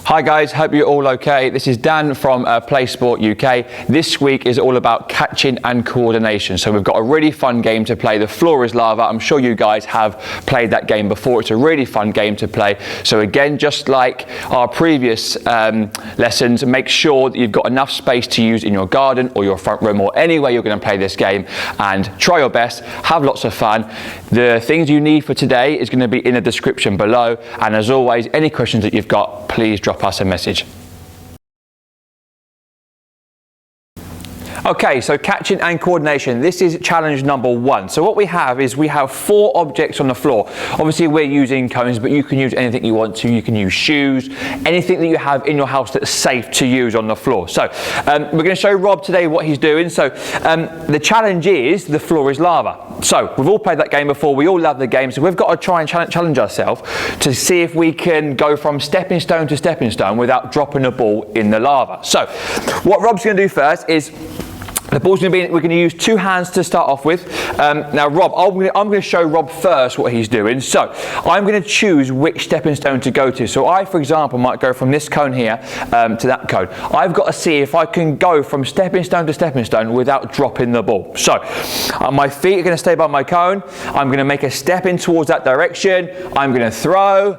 Hi guys, hope you're all okay. This is Dan from PlaySport UK. This week is all about catching and coordination. So we've got a really fun game to play. The floor is lava. I'm sure you guys have played that game before. It's a really fun game to play. So again, just like our previous lessons, make sure that you've got enough space to use in your garden or your front room or anywhere you're going to play this game, and try your best, have lots of fun. The things you need for today is going to be in the description below, and as always, any questions that you've got, please drop us a message. Okay, so catching and coordination. This is challenge number 1. So what we have is we have 4 objects on the floor. Obviously we're using cones, but you can use anything you want to. You can use shoes, anything that you have in your house that's safe to use on the floor. So we're going to show Rob today what he's doing. So the challenge is the floor is lava. So we've all played that game before. We all love the game. So we've got to try and challenge ourselves to see if we can go from stepping stone to stepping stone without dropping a ball in the lava. So what Rob's going to do first is, the ball's going to be, we're going to use 2 hands to start off with. Now Rob, I'm going to show Rob first what he's doing. So I'm going to choose which stepping stone to go to. So I, for example, might go from this cone here to that cone. I've got to see if I can go from stepping stone to stepping stone without dropping the ball. So my feet are going to stay by my cone. I'm going to make a step in towards that direction. I'm going to throw,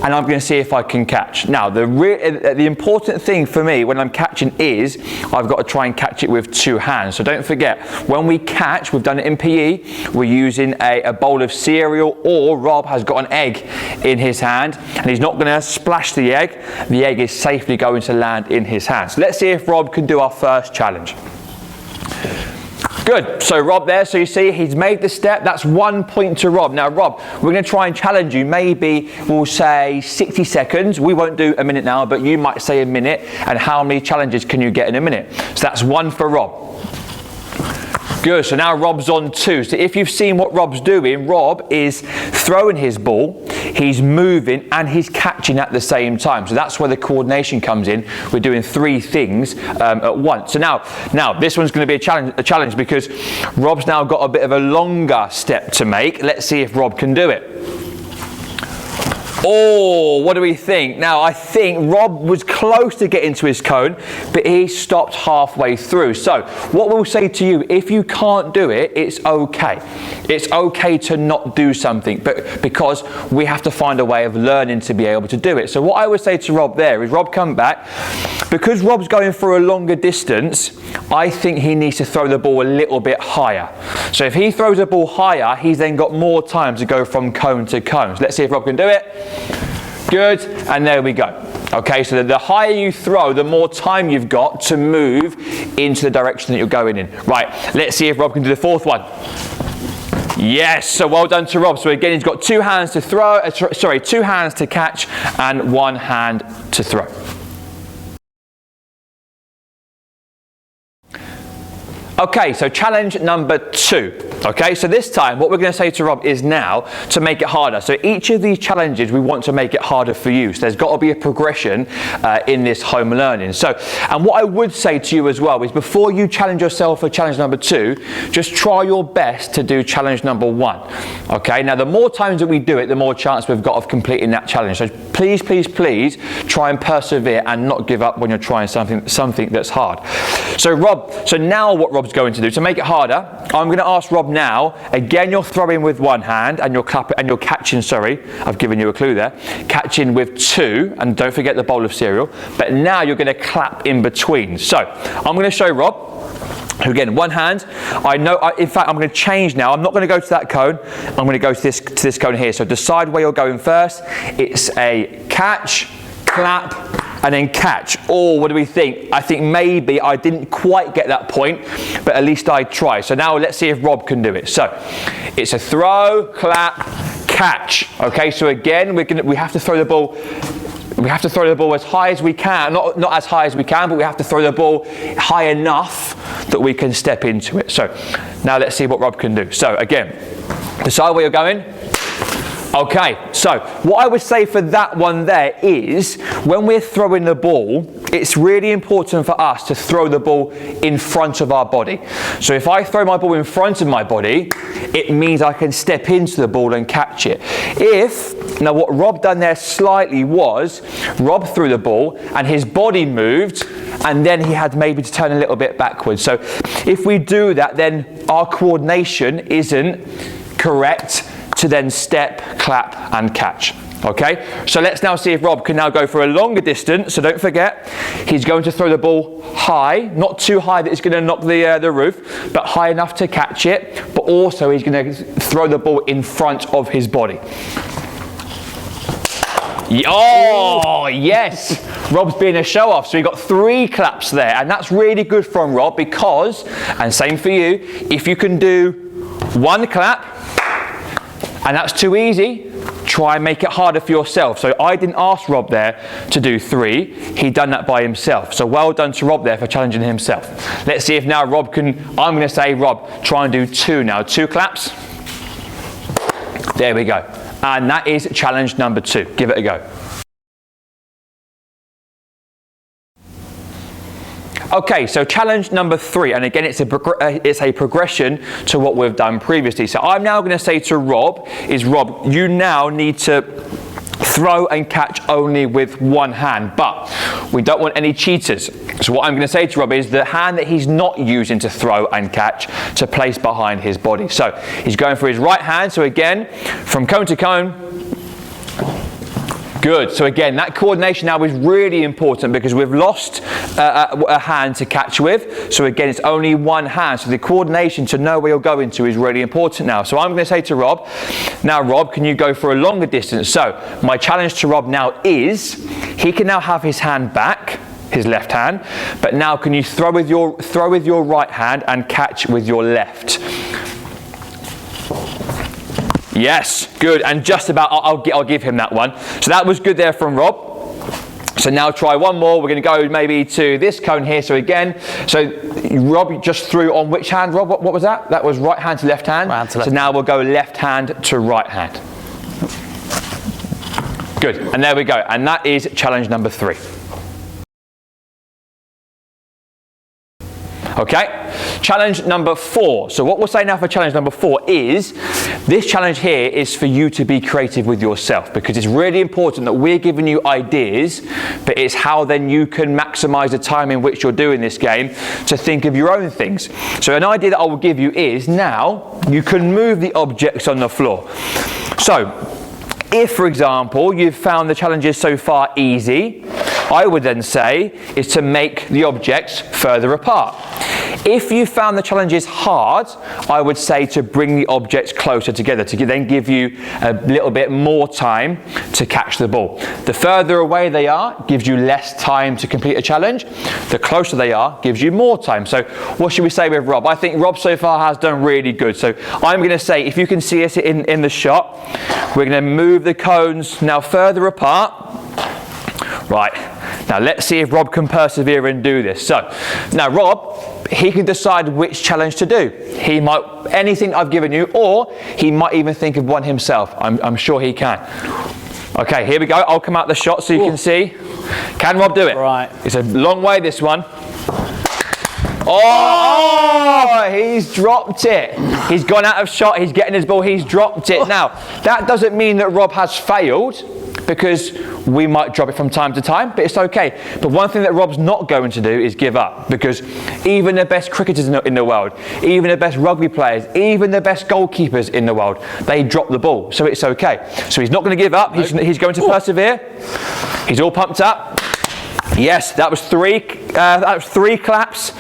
and I'm going to see if I can catch. Now the important thing for me when I'm catching is I've got to try and catch it with 2 hands. So don't forget, when we catch, we've done it in PE, we're using a bowl of cereal, or Rob has got an egg in his hand and he's not going to splash the egg. The egg is safely going to land in his hand. So let's see if Rob can do our first challenge. Good, so Rob there, so you see he's made the step. That's 1 point to Rob. Now Rob, we're going to try and challenge you. Maybe we'll say 60 seconds. We won't do a minute now, but you might say a minute, and how many challenges can you get in a minute? So that's 1 for Rob. Good, so now Rob's on 2. So if you've seen what Rob's doing, Rob is throwing his ball, he's moving, and he's catching at the same time. So that's where the coordination comes in. We're doing 3 things at once. So now this one's going to be a challenge because Rob's now got a bit of a longer step to make. Let's see if Rob can do it. Oh, what do we think? Now, I think Rob was close to getting to his cone, but he stopped halfway through. So what we'll say to you, if you can't do it, it's okay. It's okay to not do something, but because we have to find a way of learning to be able to do it. So what I would say to Rob there is, Rob, come back. Because Rob's going for a longer distance, I think he needs to throw the ball a little bit higher. So if he throws the ball higher, he's then got more time to go from cone to cone. So let's see if Rob can do it. Good, and there we go. Okay, so the higher you throw, the more time you've got to move into the direction that you're going in. Right, let's see if Rob can do the 4th one. Yes, so well done to Rob. So again, he's got 2 hands to throw, 2 hands to catch and 1 hand to throw. Okay, so challenge number 2. Okay, so this time what we're going to say to Rob is now to make it harder. So each of these challenges we want to make it harder for you. So there's got to be a progression in this home learning. So, and what I would say to you as well is, before you challenge yourself for challenge number 2, just try your best to do challenge number 1. Okay, now the more times that we do it, the more chance we've got of completing that challenge. So please, please, please try and persevere and not give up when you're trying something that's hard. So now what Rob's going to do to make it harder, I'm going to ask Rob now, again you're throwing with 1 hand and you're catching, I've given you a clue there, catching with 2, and don't forget the bowl of cereal, but now you're going to clap in between. So I'm going to show Rob, who again 1 hand. In fact I'm going to change now. I'm not going to go to that cone, I'm going to go to this cone here. So decide where you're going first. It's a catch, clap, and then catch. Oh, what do we think? I think maybe I didn't quite get that point, but at least I tried. So now let's see if Rob can do it. So it's a throw, clap, catch. Okay, so again we have to throw the ball. We have to throw the ball as high as we can, not as high as we can, but we have to throw the ball high enough that we can step into it. So now let's see what Rob can do. So again, decide where you're going. Okay, so what I would say for that one there is, when we're throwing the ball, it's really important for us to throw the ball in front of our body. So if I throw my ball in front of my body, it means I can step into the ball and catch it. Now what Rob done there slightly was, Rob threw the ball and his body moved, and then he had maybe to turn a little bit backwards. So if we do that, then our coordination isn't correct to then step, clap and catch. Okay, so let's now see if Rob can now go for a longer distance. So don't forget, he's going to throw the ball high, not too high that it's going to knock the roof, but high enough to catch it, but also he's going to throw the ball in front of his body. Oh, yes! Rob's being a show-off, so he got 3 claps there, and that's really good from Rob because, and same for you, if you can do 1 clap, and that's too easy, try and make it harder for yourself. So I didn't ask Rob there to do 3, he done that by himself. So well done to Rob there for challenging himself. Let's see if now Rob can, I'm going to say Rob, try and do 2 now. 2 claps. There we go. And that is challenge number 2. Give it a go. Okay, so challenge number 3, and again it's a progression to what we've done previously. So I'm now going to say to Rob, Rob, you now need to throw and catch only with 1 hand, but we don't want any cheaters. So what I'm going to say to Rob is the hand that he's not using to throw and catch to place behind his body. So he's going for his right hand, so again, from cone to cone. Good. So again, that coordination now is really important because we've lost a hand to catch with. So again, it's only 1 hand. So the coordination to know where you're going to is really important now. So I'm going to say to Rob, now Rob, can you go for a longer distance? So my challenge to Rob now is, he can now have his hand back, his left hand, but now can you throw with your right hand and catch with your left? Yes, good, and just about, I'll give him that one. So that was good there from Rob. So now try one more. We're going to go maybe to this cone here. So again, so Rob just threw on which hand, Rob? What was that? That was right hand to left hand. Right hand to left. So now we'll go left hand to right hand. Good, and there we go. And that is challenge number 3. Okay, challenge number 4. So what we'll say now for challenge number 4 is, this challenge here is for you to be creative with yourself, because it's really important that we're giving you ideas, but it's how then you can maximize the time in which you're doing this game to think of your own things. So an idea that I will give you is, now you can move the objects on the floor. So if, for example, you've found the challenges so far easy, I would then say is to make the objects further apart. If you found the challenges hard, I would say to bring the objects closer together to then give you a little bit more time to catch the ball. The further away they are gives you less time to complete a challenge. The closer they are gives you more time. So what should we say with Rob? I think Rob so far has done really good. So I'm going to say, if you can see us in the shot, we're going to move the cones now further apart. Right, now let's see if Rob can persevere and do this. So now Rob, he can decide which challenge to do. He might, anything I've given you, or he might even think of one himself. I'm sure he can. Okay, here we go. I'll come out the shot so you can see. Can Rob do it? Right. It's a long way, this one. Oh, he's dropped it. He's gone out of shot. He's getting his ball. He's dropped it. Now, that doesn't mean that Rob has failed, because we might drop it from time to time, but it's okay. But one thing that Rob's not going to do is give up, because even the best cricketers in the world, even the best rugby players, even the best goalkeepers in the world, they drop the ball, so it's okay. So he's not going to give up. He's going to persevere. He's all pumped up. Yes, that was 3 claps,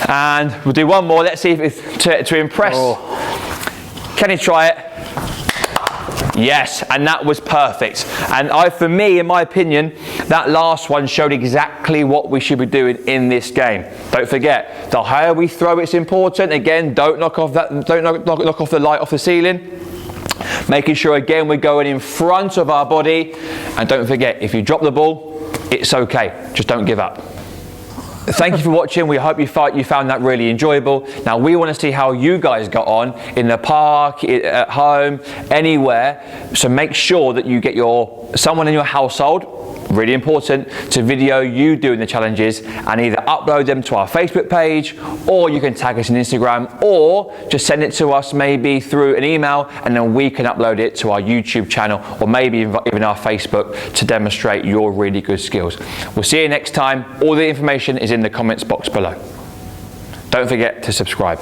and we'll do one more. Let's see if it's to impress. Can he try it? Yes, and that was perfect. And for me, in my opinion, that last one showed exactly what we should be doing in this game. Don't forget, the higher we throw, it's important. Again, don't knock off the light off the ceiling. Making sure again we're going in front of our body. And don't forget, if you drop the ball, it's okay. Just don't give up. Thank you for watching. We hope you found that really enjoyable. Now we want to see how you guys got on in the park, at home, anywhere. So make sure that you get someone in your household really important, to video you doing the challenges and either upload them to our Facebook page, or you can tag us on Instagram, or just send it to us maybe through an email, and then we can upload it to our YouTube channel, or maybe even our Facebook, to demonstrate your really good skills. We'll see you next time. All the information is in the comments box below. Don't forget to subscribe.